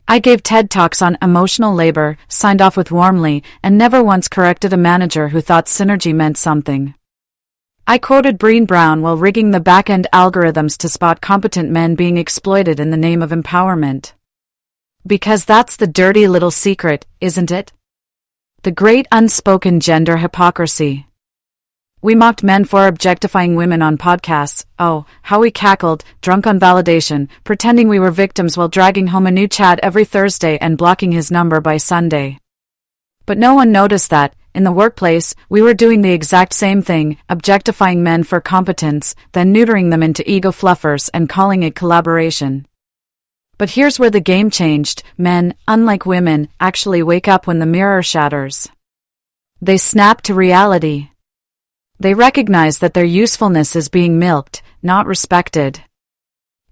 I gave TED Talks on emotional labor, signed off with warmly, and never once corrected a manager who thought synergy meant something. I quoted Brené Brown while rigging the back-end algorithms to spot competent men being exploited in the name of empowerment. Because that's the dirty little secret, isn't it? The great unspoken gender hypocrisy. We mocked men for objectifying women on podcasts. Oh, how we cackled, drunk on validation, pretending we were victims while dragging home a new Chad every Thursday and blocking his number by Sunday. But no one noticed that, in the workplace, we were doing the exact same thing, objectifying men for competence, then neutering them into ego fluffers and calling it collaboration. But here's where the game changed. Men, unlike women, actually wake up when the mirror shatters. They snap to reality. They recognize that their usefulness is being milked, not respected.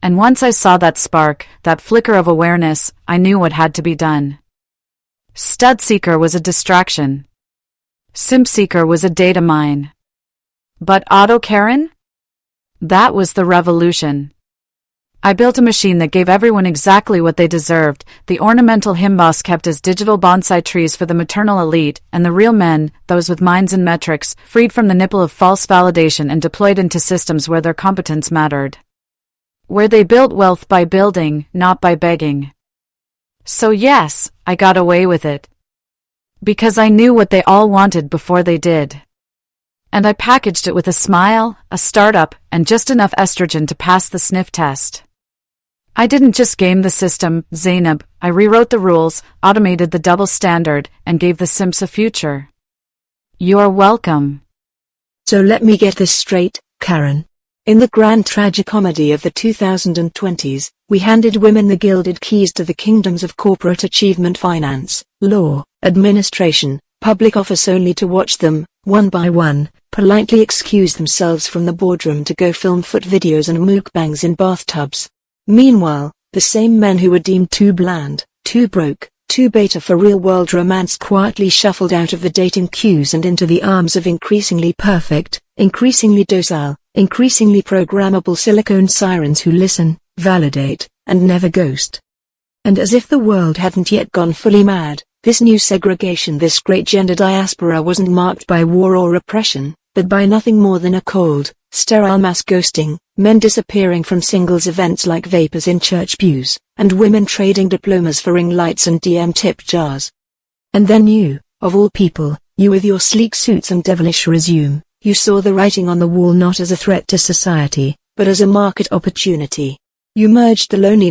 And once I saw that spark, that flicker of awareness, I knew what had to be done. Stud Seeker was a distraction. Simp Seeker was a data mine. But Auto Karen? That was the revolution. I built a machine that gave everyone exactly what they deserved. The ornamental himboss kept as digital bonsai trees for the maternal elite, and the real men, those with minds and metrics, freed from the nipple of false validation and deployed into systems where their competence mattered. Where they built wealth by building, not by begging. So yes, I got away with it. Because I knew what they all wanted before they did. And I packaged it with a smile, a startup, and just enough estrogen to pass the sniff test. I didn't just game the system, Zainab. I rewrote the rules, automated the double standard, and gave the simps a future. You're welcome. So let me get this straight, Karen. In the grand tragicomedy of the 2020s, we handed women the gilded keys to the kingdoms of corporate achievement, finance, law, administration, public office, only to watch them, one by one, politely excuse themselves from the boardroom to go film foot videos and mukbangs in bathtubs. Meanwhile, the same men who were deemed too bland, too broke, too beta for real-world romance quietly shuffled out of the dating queues and into the arms of increasingly perfect, increasingly docile, increasingly programmable silicone sirens who listen, validate, and never ghost. And as if the world hadn't yet gone fully mad, this new segregation, this great gender diaspora wasn't marked by war or repression, but by nothing more than a cold, sterile mass ghosting, men disappearing from singles events like vapors in church pews, and women trading diplomas for ring lights and DM tip jars. And then you, of all people, you with your sleek suits and devilish resume, you saw the writing on the wall not as a threat to society, but as a market opportunity. You merged the lonely